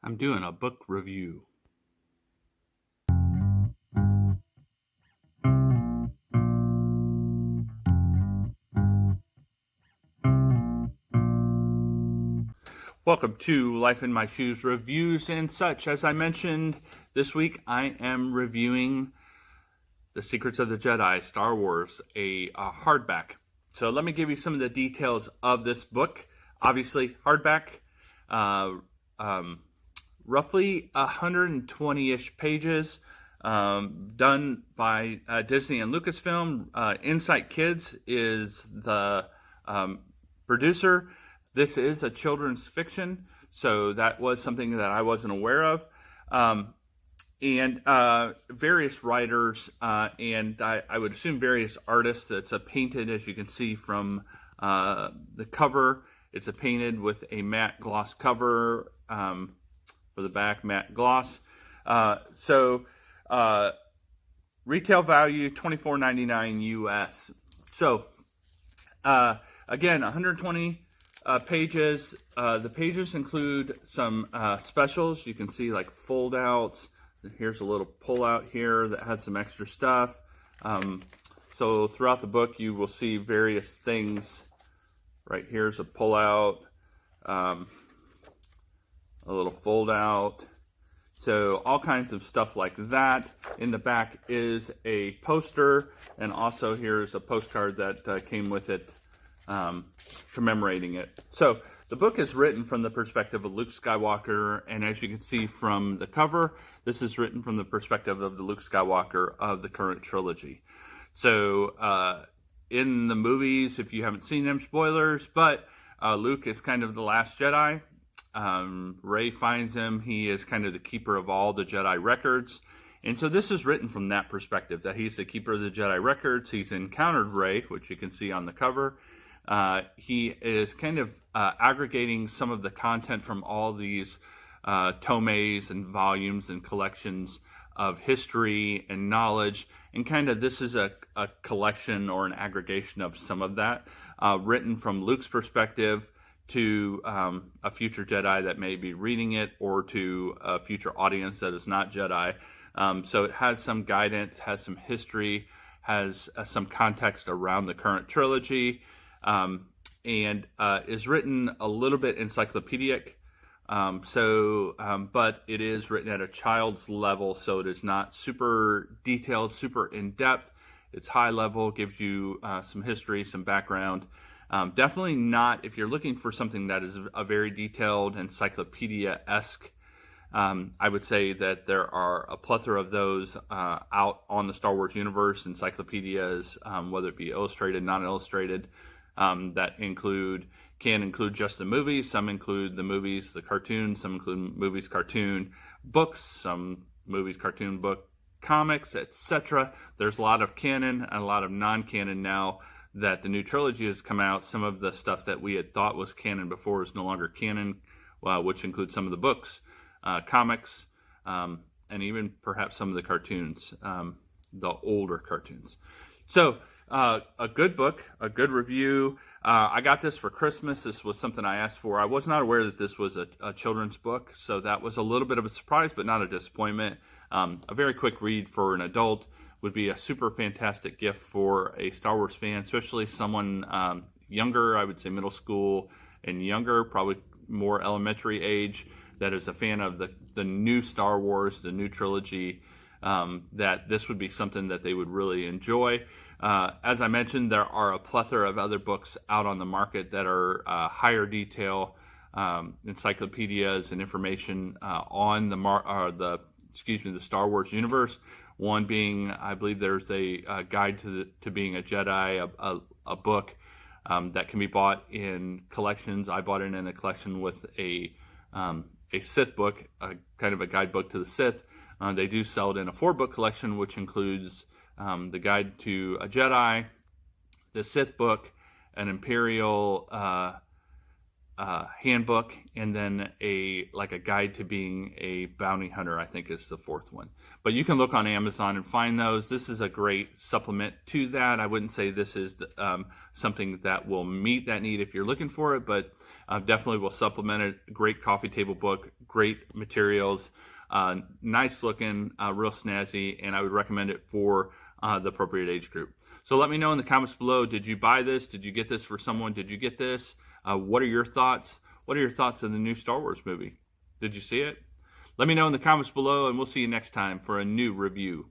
I'm doing a book review. Welcome to Life in My Shoes reviews and such. As I mentioned, this week I am reviewing The Secrets of the Jedi, Star Wars, a hardback. So let me give you some of the details of this book. Obviously, hardback, roughly 120-ish pages, done by Disney and Lucasfilm. Insight Kids is the producer. This is a children's fiction, so that was something that I wasn't aware of. And various writers, and I would assume various artists. It's a painted, as you can see from the cover. It's a painted with a matte gloss cover for the back, matte gloss. Retail value $24.99 US. So again, 120 pages. The pages include some specials. You can see like fold outs. Here's a little pull out here that has some extra stuff. So throughout the book, you will see various things. Right here's a pull out, a little fold out. So all kinds of stuff like that. In the back is a poster, and also here's a postcard that came with it, commemorating it. So the book is written from the perspective of Luke Skywalker, and as you can see from the cover, this is written from the perspective of the Luke Skywalker of the current trilogy. So in the movies, if you haven't seen them, spoilers, but Luke is kind of the last Jedi. Rey finds him. He is kind of the keeper of all the Jedi records. And so this is written from that perspective, that he's the keeper of the Jedi records. He's encountered Rey, which you can see on the cover. He is kind of aggregating some of the content from all these tomes and volumes and collections of history and knowledge. And kind of this is a collection or an aggregation of some of that, written from Luke's perspective to a future Jedi that may be reading it, or to a future audience that is not Jedi. So it has some guidance, has some history, has some context around the current trilogy, and is written a little bit encyclopedic. But it is written at a child's level, so it is not super detailed, super in-depth. It's high level, gives you some history, some background. Definitely not, if you're looking for something that is a very detailed encyclopedia-esque, I would say that there are a plethora of those out on the Star Wars universe, encyclopedias, whether it be illustrated, non-illustrated, that can include just the movies. Some include the movies, the cartoons. Some include movies, cartoon, books. Some movies, cartoon, book, comics, etc. There's a lot of canon and a lot of non-canon now that the new trilogy has come out. Some of the stuff that we had thought was canon before is no longer canon, which includes some of the books, comics, and even perhaps some of the cartoons, the older cartoons. So a good book, a good review. I got this for Christmas. This was something I asked for. I was not aware that this was a children's book, so that was a little bit of a surprise, but not a disappointment. A very quick read for an adult would be a super fantastic gift for a Star Wars fan, especially someone younger, I would say middle school and younger, probably more elementary age, that is a fan of the new Star Wars, the new trilogy, that this would be something that they would really enjoy. As I mentioned, there are a plethora of other books out on the market that are higher detail encyclopedias and information on the Star Wars universe. One being, I believe there's a guide to being a Jedi, a book that can be bought in collections. I bought it in a collection with a Sith book, kind of a guidebook to the Sith. They do sell it in a 4-book collection, which includes the Guide to a Jedi, the Sith book, an Imperial Handbook, and then a guide to being a bounty hunter, I think is the 4th one. But you can look on Amazon and find those. This is a great supplement to that. I wouldn't say this is something that will meet that need if you're looking for it, but definitely will supplement it. Great coffee table book, great materials, nice looking, real snazzy, and I would recommend it for the appropriate age group. So let me know in the comments below, did you buy this? Did you get this for someone? Did you get this? What are your thoughts? What are your thoughts on the new Star Wars movie? Did you see it? Let me know in the comments below, and we'll see you next time for a new review.